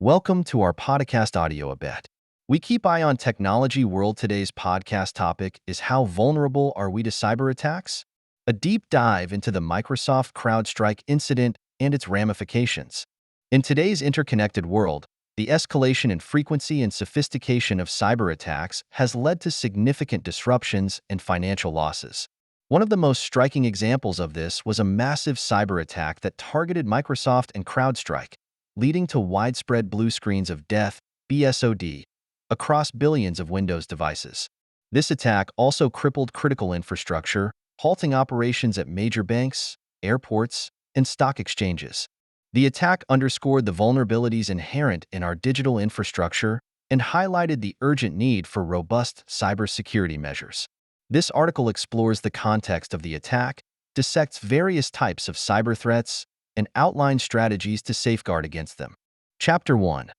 Welcome to our podcast audio a bit. We keep eye on technology world. Today's podcast topic is how vulnerable are we to cyber attacks? A deep dive into the Microsoft-CrowdStrike incident and its ramifications. In today's interconnected world, the escalation in frequency and sophistication of cyber attacks has led to significant disruptions and financial losses. One of the most striking examples of this was a massive cyber attack that targeted Microsoft and CrowdStrike, leading to widespread blue screens of death, BSOD, across billions of Windows devices. This attack also crippled critical infrastructure, halting operations at major banks, airports, and stock exchanges. The attack underscored the vulnerabilities inherent in our digital infrastructure and highlighted the urgent need for robust cybersecurity measures. This article explores the context of the attack, dissects various types of cyber threats, and outlines strategies to safeguard against them. Chapter 1.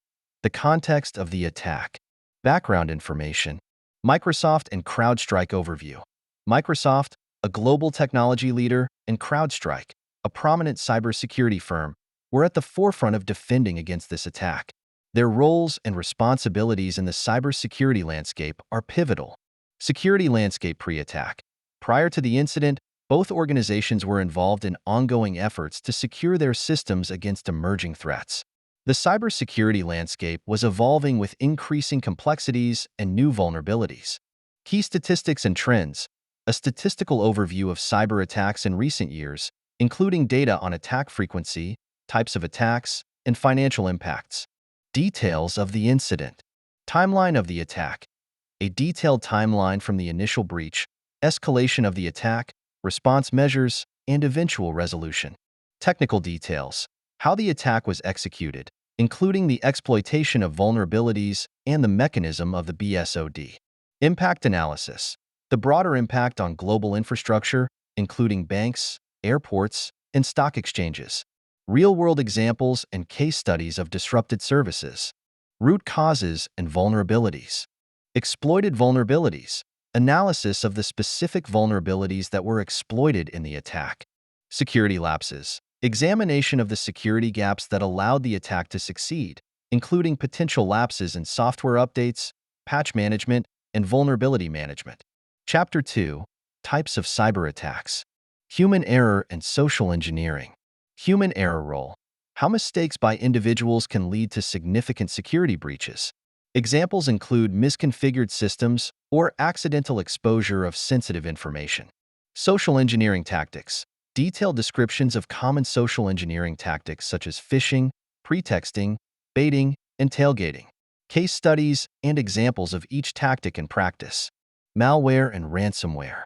The context of the attack. Background information. Microsoft and CrowdStrike overview. Microsoft, a global technology leader, and CrowdStrike, a prominent cybersecurity firm, were at the forefront of defending against this attack. Their roles and responsibilities in the cybersecurity landscape are pivotal. Security landscape pre-attack. Prior to the incident, both organizations were involved in ongoing efforts to secure their systems against emerging threats. The cybersecurity landscape was evolving with increasing complexities and new vulnerabilities. Key statistics and trends. A statistical overview of cyber attacks in recent years, including data on attack frequency, types of attacks, and financial impacts. Details of the incident. Timeline of the attack. A detailed timeline from the initial breach, escalation of the attack, response measures, and eventual resolution. Technical details. How the attack was executed, including the exploitation of vulnerabilities and the mechanism of the BSOD. Impact analysis. The broader impact on global infrastructure, including banks, airports, and stock exchanges. Real-world examples and case studies of disrupted services. Root causes and vulnerabilities. Exploited vulnerabilities. Analysis of the specific vulnerabilities that were exploited in the attack. Security lapses. Examination of the security gaps that allowed the attack to succeed, including potential lapses in software updates, patch management, and vulnerability management. Chapter 2. Types of cyber attacks. Human error and social engineering. Human error role. How mistakes by individuals can lead to significant security breaches. Examples include misconfigured systems or accidental exposure of sensitive information. Social engineering tactics. Detailed descriptions of common social engineering tactics such as phishing, pretexting, baiting, and tailgating. Case studies and examples of each tactic in practice. Malware and ransomware.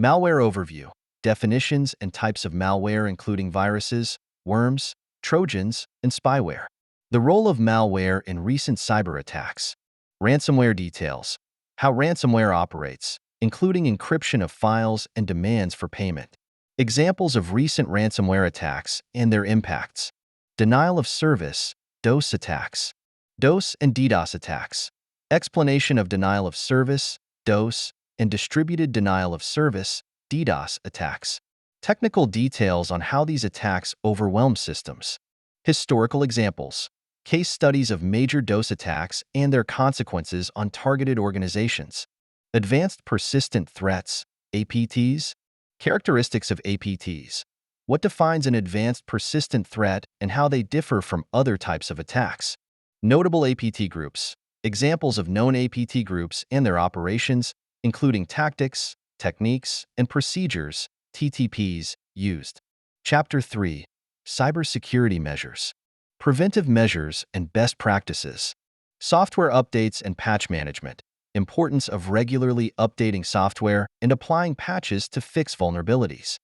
Malware overview. Definitions and types of malware including viruses, worms, trojans, and spyware. The role of malware in recent cyber attacks. Ransomware details. How ransomware operates, including encryption of files and demands for payment. Examples of recent ransomware attacks and their impacts. Denial of service, DOS attacks. DOS and DDoS attacks. Explanation of denial of service, DOS, and distributed denial of service, DDoS attacks. Technical details on how these attacks overwhelm systems. Historical examples. Case studies of major DOS attacks and their consequences on targeted organizations. Advanced persistent threats, APTs. Characteristics of APTs. What defines an advanced persistent threat and how they differ from other types of attacks. Notable APT groups. Examples of known APT groups and their operations, including tactics, techniques, and procedures, TTPs, used. Chapter 3. Cybersecurity measures. Preventive measures and best practices. Software updates and patch management. Importance of regularly updating software and applying patches to fix vulnerabilities.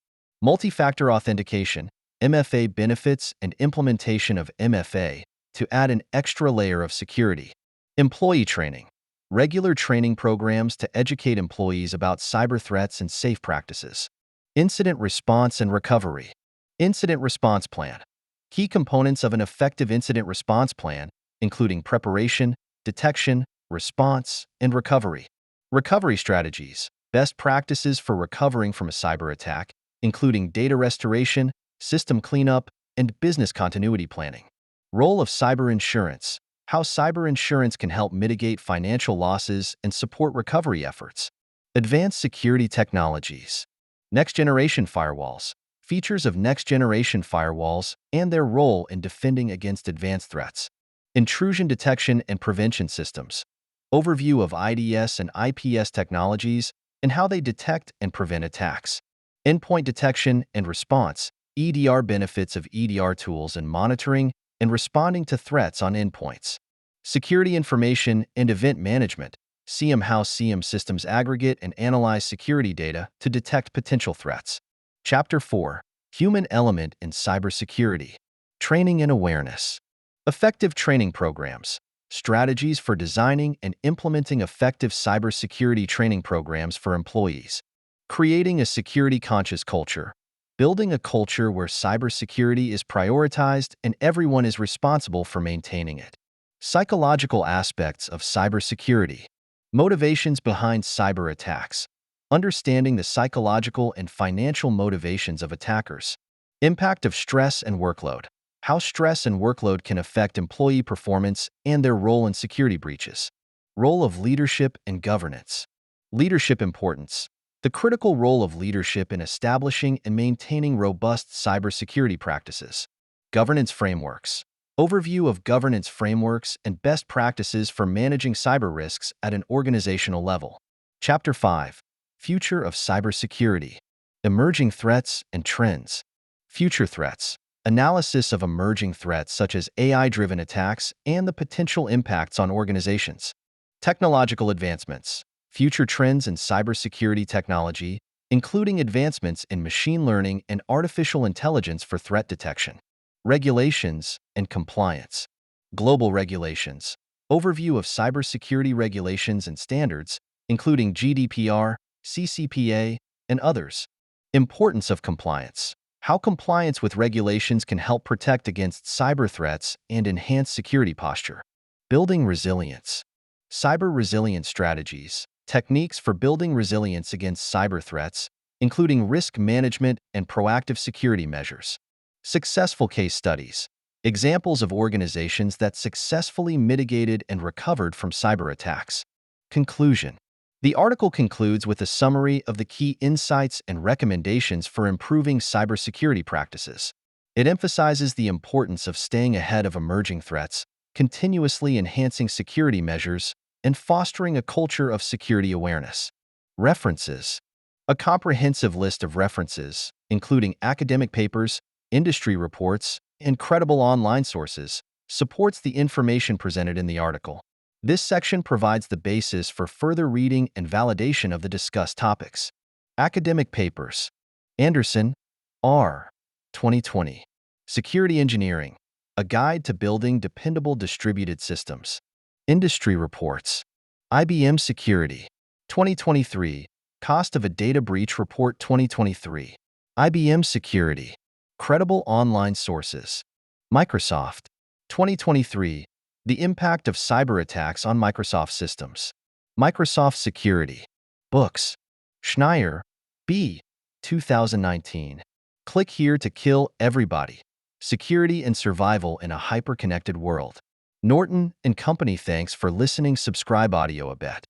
Multi-factor authentication, MFA benefits and implementation of MFA to add an extra layer of security. Employee training. Regular training programs to educate employees about cyber threats and safe practices. Incident response and recovery. Incident response plan. Key components of an effective incident response plan, including preparation, detection, response, and recovery. Recovery strategies. Best practices for recovering from a cyber attack, including data restoration, system cleanup, and business continuity planning. Role of cyber insurance. How cyber insurance can help mitigate financial losses and support recovery efforts. Advanced security technologies. Next-generation firewalls. Features of next-generation firewalls and their role in defending against advanced threats. Intrusion detection and prevention systems. Overview of IDS and IPS technologies and how they detect and prevent attacks. Endpoint detection and response. EDR benefits of EDR tools and monitoring and responding to threats on endpoints. Security information and event management. SIEM, how SIEM systems aggregate and analyze security data to detect potential threats. Chapter 4. Human element in cybersecurity. Training and awareness. Effective training programs. Strategies for designing and implementing effective cybersecurity training programs for employees. Creating a security-conscious culture. Building a culture where cybersecurity is prioritized and everyone is responsible for maintaining it. Psychological aspects of cybersecurity. Motivations behind cyber attacks. Understanding the psychological and financial motivations of attackers. Impact of stress and workload. How stress and workload can affect employee performance and their role in security breaches. Role of leadership and governance. Leadership importance. The critical role of leadership in establishing and maintaining robust cybersecurity practices. Governance frameworks. Overview of governance frameworks and best practices for managing cyber risks at an organizational level. Chapter 5. Future of cybersecurity. Emerging threats and trends. Future threats. Analysis of emerging threats such as AI-driven attacks and the potential impacts on organizations. Technological advancements. Future trends in cybersecurity technology, including advancements in machine learning and artificial intelligence for threat detection. Regulations and compliance. Global regulations. Overview of cybersecurity regulations and standards, including GDPR, CCPA, and others. Importance of compliance. How compliance with regulations can help protect against cyber threats and enhance security posture. Building resilience. Cyber resilience strategies. Techniques for building resilience against cyber threats, including risk management and proactive security measures. Successful case studies. Examples of organizations that successfully mitigated and recovered from cyber attacks. Conclusion. The article concludes with a summary of the key insights and recommendations for improving cybersecurity practices. It emphasizes the importance of staying ahead of emerging threats, continuously enhancing security measures, and fostering a culture of security awareness. References. A comprehensive list of references, including academic papers, industry reports, and credible online sources, supports the information presented in the article. This section provides the basis for further reading and validation of the discussed topics. Academic papers. Anderson, R. 2020. Security Engineering. A Guide to Building Dependable Distributed Systems. Industry reports. IBM Security. 2023. Cost of a Data Breach Report 2023. IBM Security. Credible online sources. Microsoft. 2023. The Impact of Cyber Attacks on Microsoft Systems. Microsoft Security. Books. Schneier, B. 2019. Click here to kill everybody. Security and Survival in a Hyper-Connected World. Norton and Company. Thanks for listening. Subscribe audio a bit.